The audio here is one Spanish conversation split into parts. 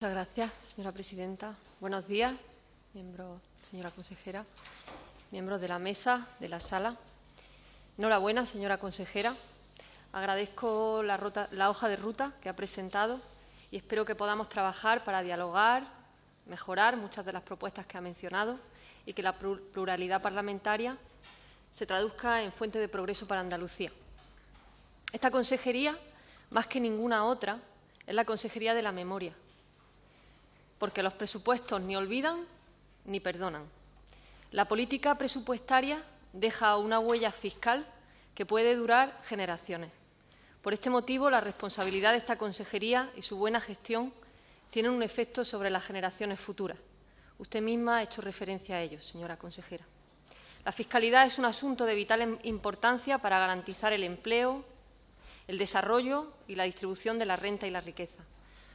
Muchas gracias, señora presidenta. Buenos días, señora consejera, miembros de la mesa, de la sala. Enhorabuena, señora consejera. Agradezco la hoja de ruta que ha presentado y espero que podamos trabajar para dialogar, mejorar muchas de las propuestas que ha mencionado y que la pluralidad parlamentaria se traduzca en fuente de progreso para Andalucía. Esta consejería, más que ninguna otra, es la consejería de la memoria, porque los presupuestos ni olvidan ni perdonan. La política presupuestaria deja una huella fiscal que puede durar generaciones. Por este motivo, la responsabilidad de esta consejería y su buena gestión tienen un efecto sobre las generaciones futuras. Usted misma ha hecho referencia a ello, señora consejera. La fiscalidad es un asunto de vital importancia para garantizar el empleo, el desarrollo y la distribución de la renta y la riqueza.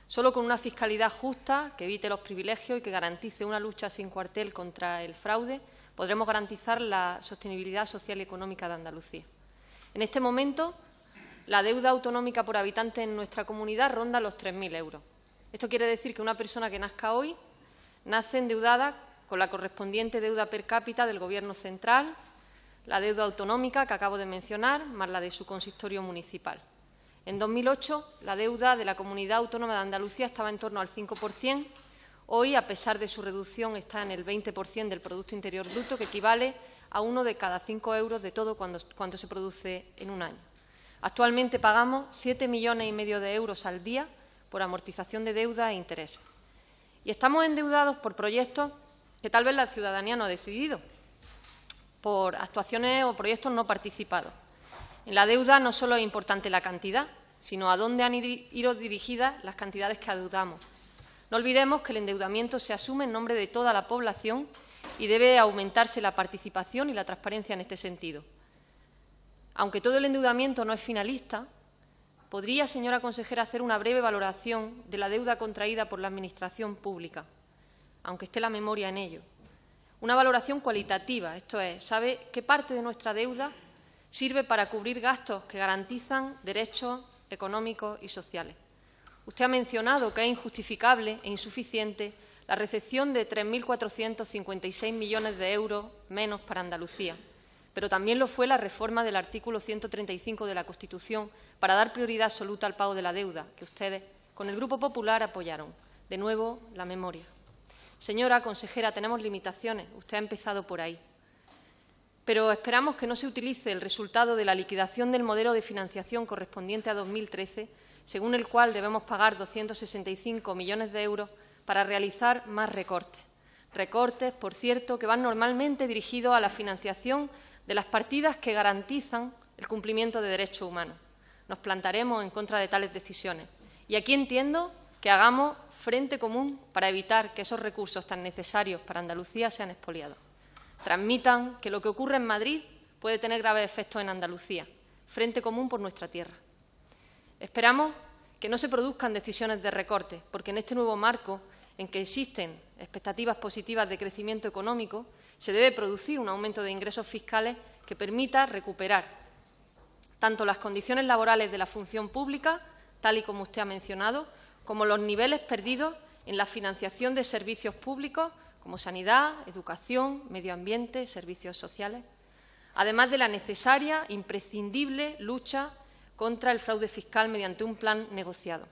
Solo con una fiscalidad justa, que evite los privilegios y que garantice una lucha sin cuartel contra el fraude, podremos garantizar la sostenibilidad social y económica de Andalucía. En este momento, la deuda autonómica por habitante en nuestra comunidad ronda los 3.000 euros. Esto quiere decir que una persona que nazca hoy nace endeudada con la correspondiente deuda per cápita del Gobierno central, la deuda autonómica que acabo de mencionar, más la de su consistorio municipal. En 2008, la deuda de la Comunidad Autónoma de Andalucía estaba en torno al 5%. Hoy, a pesar de su reducción, está en el 20% del Producto Interior Bruto, que equivale a 1 de cada 5 euros de todo cuanto se produce en un año. Actualmente pagamos 7,5 millones de euros al día por amortización de deuda e intereses. Y estamos endeudados por proyectos que tal vez la ciudadanía no ha decidido, por actuaciones o proyectos no participados. En la deuda no solo es importante la cantidad, sino a dónde han ido dirigidas las cantidades que adeudamos. No olvidemos que el endeudamiento se asume en nombre de toda la población y debe aumentarse la participación y la transparencia en este sentido. Aunque todo el endeudamiento no es finalista, ¿podría, señora consejera, hacer una breve valoración de la deuda contraída por la Administración pública, aunque esté la memoria en ello? Una valoración cualitativa, esto es, ¿sabe qué parte de nuestra deuda sirve para cubrir gastos que garantizan derechos económicos y sociales? Usted ha mencionado que es injustificable e insuficiente la recepción de 3.456 millones de euros menos para Andalucía, pero también lo fue la reforma del artículo 135 de la Constitución para dar prioridad absoluta al pago de la deuda, que ustedes, con el Grupo Popular, apoyaron. De nuevo, la memoria. Señora consejera, tenemos limitaciones. Usted ha empezado por ahí. Pero esperamos que no se utilice el resultado de la liquidación del modelo de financiación correspondiente a 2013, según el cual debemos pagar 265 millones de euros para realizar más recortes. Recortes, por cierto, que van normalmente dirigidos a la financiación de las partidas que garantizan el cumplimiento de derechos humanos. Nos plantaremos en contra de tales decisiones. Y aquí entiendo que hagamos frente común para evitar que esos recursos tan necesarios para Andalucía sean expoliados. Transmitan que lo que ocurre en Madrid puede tener graves efectos en Andalucía. Frente común por nuestra tierra. Esperamos que no se produzcan decisiones de recorte, porque en este nuevo marco, en que existen expectativas positivas de crecimiento económico, se debe producir un aumento de ingresos fiscales que permita recuperar tanto las condiciones laborales de la función pública, tal y como usted ha mencionado, como los niveles perdidos en la financiación de servicios públicos como sanidad, educación, medio ambiente, servicios sociales, además de la necesaria, imprescindible lucha contra el fraude fiscal mediante un plan negociado.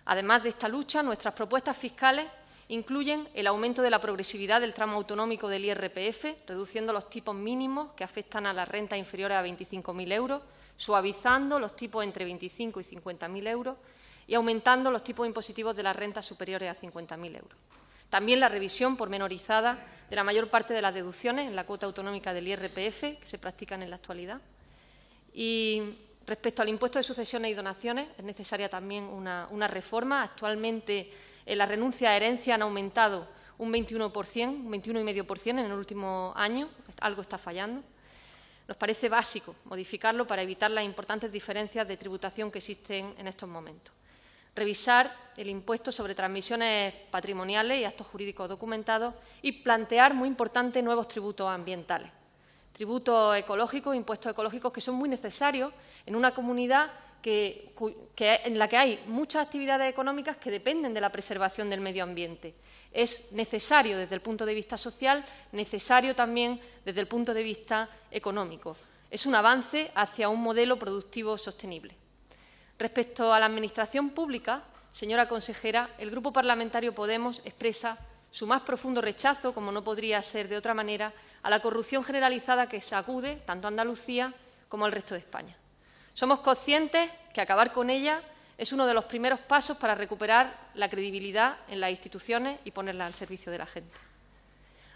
Además de esta lucha, nuestras propuestas fiscales incluyen el aumento de la progresividad del tramo autonómico del IRPF, reduciendo los tipos mínimos que afectan a las rentas inferiores a 25.000 euros, suavizando los tipos entre 25 y 50.000 euros y aumentando los tipos impositivos de las rentas superiores a 50.000 euros. También la revisión pormenorizada de la mayor parte de las deducciones en la cuota autonómica del IRPF que se practican en la actualidad. Y respecto al impuesto de sucesiones y donaciones, es necesaria también una reforma. Actualmente, las renuncias a herencia han aumentado un 21%, un 21,5% en el último año. Algo está fallando. Nos parece básico modificarlo para evitar las importantes diferencias de tributación que existen en estos momentos. Revisar el impuesto sobre transmisiones patrimoniales y actos jurídicos documentados y plantear, muy importante, nuevos tributos ambientales. Tributos ecológicos, impuestos ecológicos que son muy necesarios en una comunidad en la que hay muchas actividades económicas que dependen de la preservación del medio ambiente. Es necesario desde el punto de vista social, necesario también desde el punto de vista económico. Es un avance hacia un modelo productivo sostenible. Respecto a la Administración pública, señora consejera, el Grupo Parlamentario Podemos expresa su más profundo rechazo, como no podría ser de otra manera, a la corrupción generalizada que sacude tanto a Andalucía como al resto de España. Somos conscientes que acabar con ella es uno de los primeros pasos para recuperar la credibilidad en las instituciones y ponerla al servicio de la gente.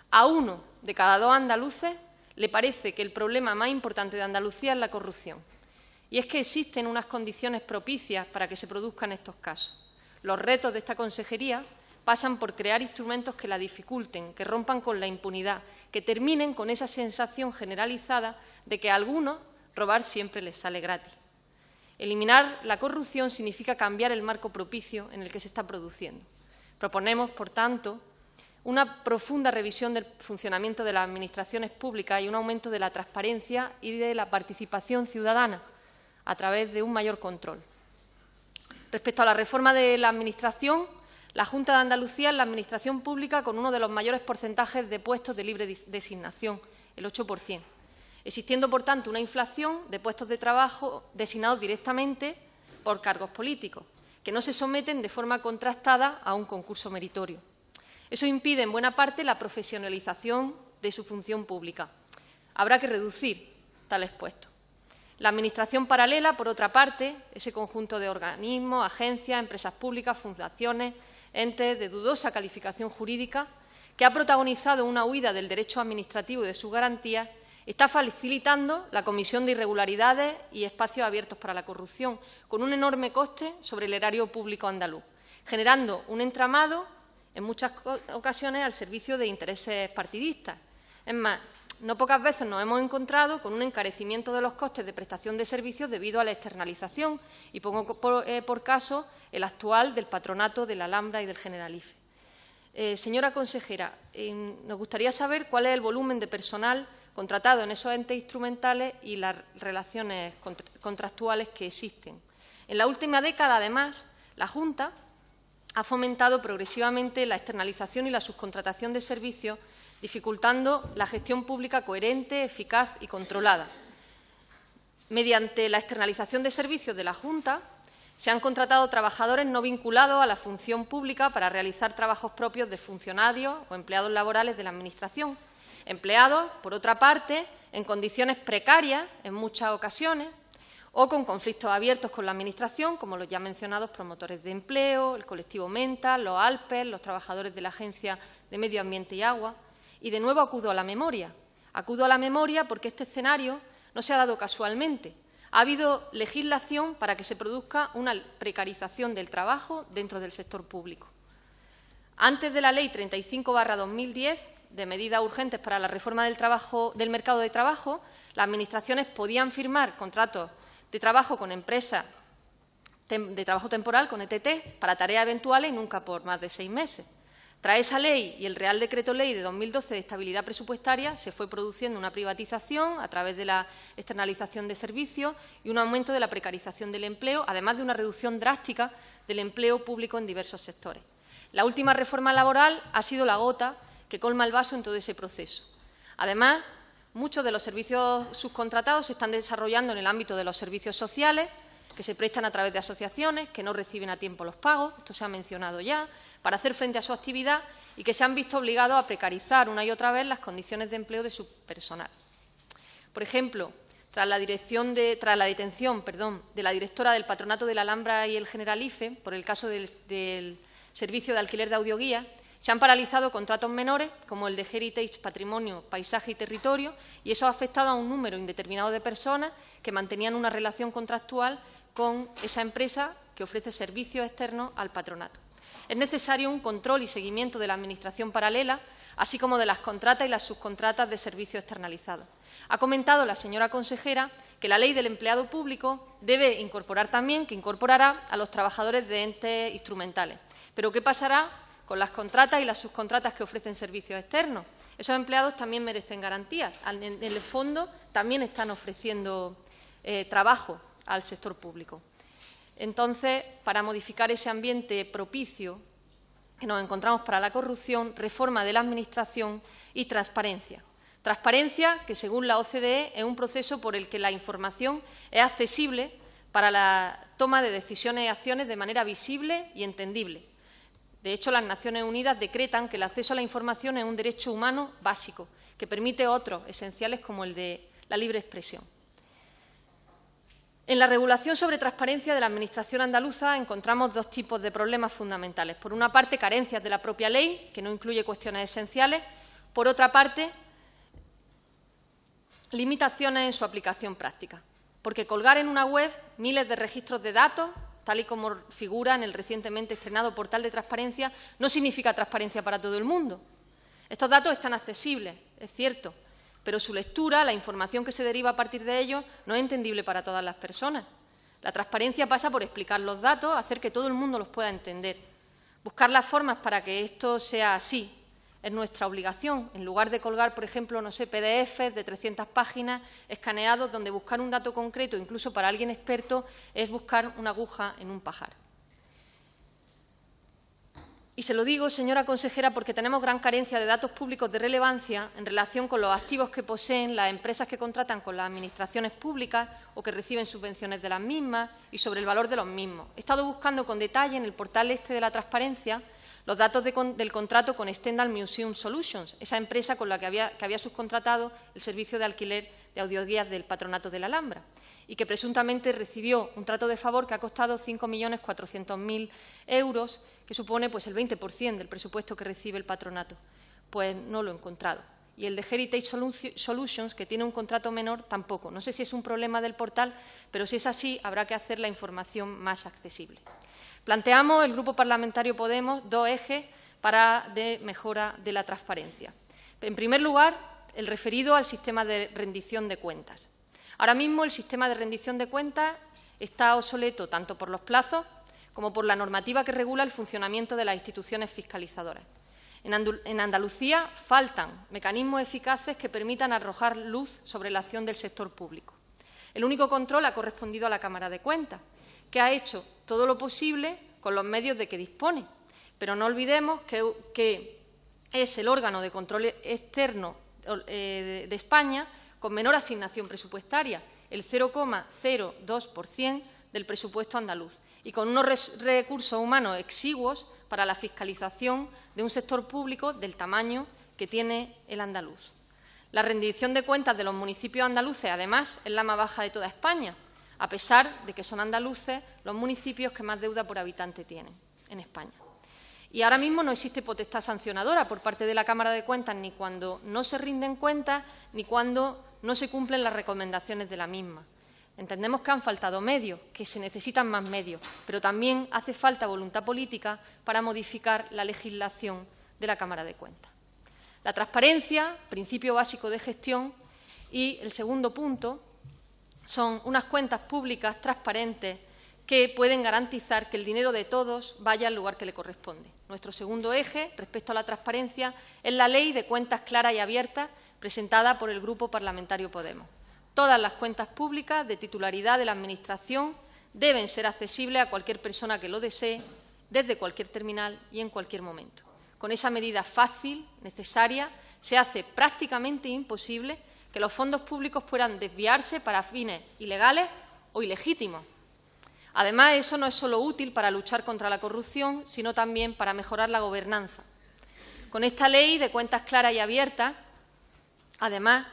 A 1 de cada 2 andaluces le parece que el problema más importante de Andalucía es la corrupción. Y es que existen unas condiciones propicias para que se produzcan estos casos. Los retos de esta consejería pasan por crear instrumentos que la dificulten, que rompan con la impunidad, que terminen con esa sensación generalizada de que a algunos robar siempre les sale gratis. Eliminar la corrupción significa cambiar el marco propicio en el que se está produciendo. Proponemos, por tanto, una profunda revisión del funcionamiento de las administraciones públicas y un aumento de la transparencia y de la participación ciudadana a través de un mayor control. Respecto a la reforma de la Administración, la Junta de Andalucía es la Administración pública con uno de los mayores porcentajes de puestos de libre designación, el 8%, existiendo, por tanto, una inflación de puestos de trabajo designados directamente por cargos políticos, que no se someten de forma contrastada a un concurso meritorio. Eso impide, en buena parte, la profesionalización de su función pública. Habrá que reducir tales puestos. La Administración paralela, por otra parte, ese conjunto de organismos, agencias, empresas públicas, fundaciones, entes de dudosa calificación jurídica, que ha protagonizado una huida del derecho administrativo y de sus garantías, está facilitando la comisión de irregularidades y espacios abiertos para la corrupción, con un enorme coste sobre el erario público andaluz, generando un entramado, en muchas ocasiones, al servicio de intereses partidistas. Es más, no pocas veces nos hemos encontrado con un encarecimiento de los costes de prestación de servicios debido a la externalización, y pongo por caso el actual del Patronato de la Alhambra y del Generalife. Señora consejera, nos gustaría saber cuál es el volumen de personal contratado en esos entes instrumentales y las relaciones contractuales que existen. En la última década, además, la Junta ha fomentado progresivamente la externalización y la subcontratación de servicios, dificultando la gestión pública coherente, eficaz y controlada. Mediante la externalización de servicios de la Junta, se han contratado trabajadores no vinculados a la función pública para realizar trabajos propios de funcionarios o empleados laborales de la Administración, empleados, por otra parte, en condiciones precarias en muchas ocasiones o con conflictos abiertos con la Administración, como los ya mencionados promotores de empleo, el colectivo Menta, los ALPES, los trabajadores de la Agencia de Medio Ambiente y Agua. Y de nuevo acudo a la memoria. Acudo a la memoria porque este escenario no se ha dado casualmente. Ha habido legislación para que se produzca una precarización del trabajo dentro del sector público. Antes de la Ley 35/2010, de medidas urgentes para la reforma del mercado de trabajo, las administraciones podían firmar contratos de trabajo con empresas de trabajo temporal, con ETT, para tareas eventuales y nunca por más de 6 meses. Tras esa ley y el Real Decreto Ley de 2012 de estabilidad presupuestaria, se fue produciendo una privatización a través de la externalización de servicios y un aumento de la precarización del empleo, además de una reducción drástica del empleo público en diversos sectores. La última reforma laboral ha sido la gota que colma el vaso en todo ese proceso. Además, muchos de los servicios subcontratados se están desarrollando en el ámbito de los servicios sociales, que se prestan a través de asociaciones que no reciben a tiempo los pagos, esto se ha mencionado ya, para hacer frente a su actividad y que se han visto obligados a precarizar una y otra vez las condiciones de empleo de su personal. Por ejemplo, tras la detención de la directora del Patronato de la Alhambra y el Generalife, por el caso del servicio de alquiler de audioguías, se han paralizado contratos menores, como el de Heritage, Patrimonio, Paisaje y Territorio, y eso ha afectado a un número indeterminado de personas que mantenían una relación contractual con esa empresa que ofrece servicios externos al patronato. Es necesario un control y seguimiento de la Administración paralela, así como de las contratas y las subcontratas de servicios externalizados. Ha comentado la señora consejera que la Ley del Empleado Público debe incorporar también, que incorporará a los trabajadores de entes instrumentales. Pero ¿qué pasará con las contratas y las subcontratas que ofrecen servicios externos? Esos empleados también merecen garantías. En el fondo, también están ofreciendo trabajo al sector público. entonces, para modificar ese ambiente propicio que nos encontramos para la corrupción, reforma de la Administración y transparencia. Transparencia que, según la OCDE, es un proceso por el que la información es accesible para la toma de decisiones y acciones de manera visible y entendible. De hecho, las Naciones Unidas decretan que el acceso a la información es un derecho humano básico, que permite otros esenciales como el de la libre expresión. En la regulación sobre transparencia de la Administración andaluza encontramos dos tipos de problemas fundamentales. Por una parte, carencias de la propia ley, que no incluye cuestiones esenciales. Por otra parte, limitaciones en su aplicación práctica. Porque colgar en una web miles de registros de datos, tal y como figura en el recientemente estrenado portal de transparencia, no significa transparencia para todo el mundo. Estos datos están accesibles, es cierto, pero su lectura, la información que se deriva a partir de ellos, no es entendible para todas las personas. La transparencia pasa por explicar los datos, hacer que todo el mundo los pueda entender. Buscar las formas para que esto sea así es nuestra obligación, en lugar de colgar, por ejemplo, no sé, PDFs de 300 páginas escaneados, donde buscar un dato concreto, incluso para alguien experto, es buscar una aguja en un pajar. Y se lo digo, señora consejera, porque tenemos gran carencia de datos públicos de relevancia en relación con los activos que poseen las empresas que contratan con las administraciones públicas o que reciben subvenciones de las mismas y sobre el valor de los mismos. He estado buscando con detalle en el portal de la transparencia los datos del contrato con Stendhal Museum Solutions, esa empresa con la que había subcontratado el servicio de alquiler de audioguías del Patronato de la Alhambra y que presuntamente recibió un trato de favor que ha costado 5.400.000 euros, que supone pues, el 20% del presupuesto que recibe el patronato. Pues no lo he encontrado. Y el de Heritage Solutions, que tiene un contrato menor, tampoco. No sé si es un problema del portal, pero si es así, habrá que hacer la información más accesible. Planteamos, el Grupo Parlamentario Podemos, dos ejes de mejora de la transparencia. En primer lugar, el referido al sistema de rendición de cuentas. Ahora mismo el sistema de rendición de cuentas está obsoleto tanto por los plazos como por la normativa que regula el funcionamiento de las instituciones fiscalizadoras. En Andalucía faltan mecanismos eficaces que permitan arrojar luz sobre la acción del sector público. El único control ha correspondido a la Cámara de Cuentas, que ha hecho todo lo posible con los medios de que dispone. Pero no olvidemos que es el órgano de control externo de España con menor asignación presupuestaria, el 0,02% del presupuesto andaluz, y con unos recursos humanos exiguos para la fiscalización de un sector público del tamaño que tiene el andaluz. La rendición de cuentas de los municipios andaluces, además, es la más baja de toda España, a pesar de que son andaluces los municipios que más deuda por habitante tienen en España. Y ahora mismo no existe potestad sancionadora por parte de la Cámara de Cuentas ni cuando no se rinden cuentas ni cuando no se cumplen las recomendaciones de la misma. Entendemos que han faltado medios, que se necesitan más medios, pero también hace falta voluntad política para modificar la legislación de la Cámara de Cuentas. La transparencia, principio básico de gestión, y el segundo punto son unas cuentas públicas transparentes que pueden garantizar que el dinero de todos vaya al lugar que le corresponde. Nuestro segundo eje, respecto a la transparencia, es la Ley de Cuentas Claras y Abiertas, presentada por el Grupo Parlamentario Podemos. Todas las cuentas públicas de titularidad de la Administración deben ser accesibles a cualquier persona que lo desee, desde cualquier terminal y en cualquier momento. Con esa medida fácil, necesaria, se hace prácticamente imposible que los fondos públicos puedan desviarse para fines ilegales o ilegítimos. Además, eso no es solo útil para luchar contra la corrupción, sino también para mejorar la gobernanza. Con esta ley de cuentas claras y abiertas, además,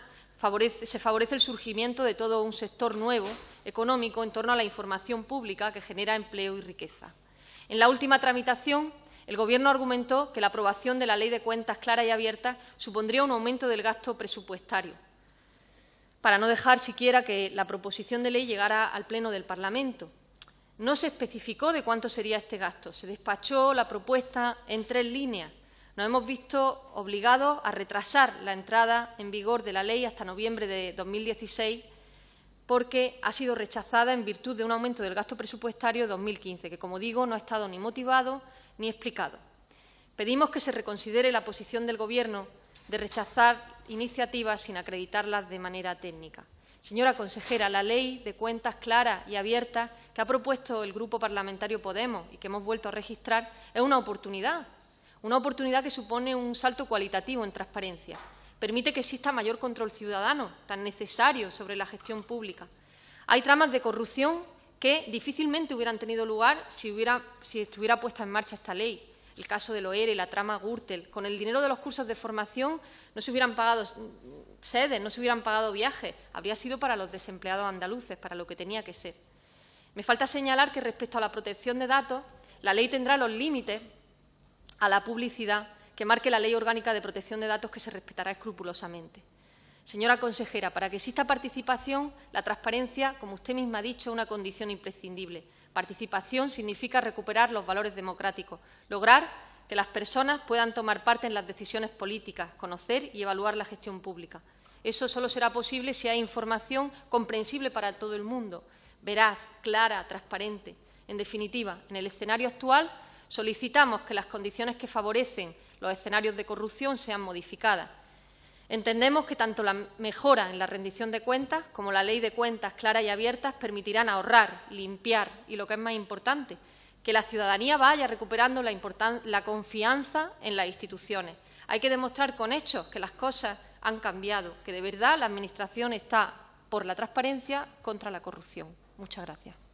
se favorece el surgimiento de todo un sector nuevo, económico, en torno a la información pública que genera empleo y riqueza. En la última tramitación, el Gobierno argumentó que la aprobación de la Ley de Cuentas Claras y Abiertas supondría un aumento del gasto presupuestario, para no dejar siquiera que la proposición de ley llegara al Pleno del Parlamento. No se especificó de cuánto sería este gasto. Se despachó la propuesta en 3 líneas. Nos hemos visto obligados a retrasar la entrada en vigor de la ley hasta noviembre de 2016 porque ha sido rechazada en virtud de un aumento del gasto presupuestario de 2015, que, como digo, no ha estado ni motivado ni explicado. Pedimos que se reconsidere la posición del Gobierno de rechazar iniciativas sin acreditarlas de manera técnica. Señora consejera, la ley de cuentas claras y abiertas que ha propuesto el Grupo Parlamentario Podemos y que hemos vuelto a registrar es una oportunidad que supone un salto cualitativo en transparencia. Permite que exista mayor control ciudadano, tan necesario sobre la gestión pública. Hay tramas de corrupción que difícilmente hubieran tenido lugar si estuviera puesta en marcha esta ley. El caso de Loere, la trama Gürtel. Con el dinero de los cursos de formación no se hubieran pagado sedes, no se hubieran pagado viajes. Habría sido para los desempleados andaluces, para lo que tenía que ser. Me falta señalar que respecto a la protección de datos, la ley tendrá los límites a la publicidad que marque la Ley Orgánica de Protección de Datos, que se respetará escrupulosamente. Señora consejera, para que exista participación, la transparencia, como usted misma ha dicho, es una condición imprescindible. Participación significa recuperar los valores democráticos, lograr que las personas puedan tomar parte en las decisiones políticas, conocer y evaluar la gestión pública. Eso solo será posible si hay información comprensible para todo el mundo, veraz, clara, transparente. En definitiva, en el escenario actual solicitamos que las condiciones que favorecen los escenarios de corrupción sean modificadas. Entendemos que tanto la mejora en la rendición de cuentas como la ley de cuentas claras y abiertas permitirán ahorrar, limpiar y, lo que es más importante, que la ciudadanía vaya recuperando la confianza en las instituciones. Hay que demostrar con hechos que las cosas han cambiado, que de verdad la Administración está por la transparencia contra la corrupción. Muchas gracias.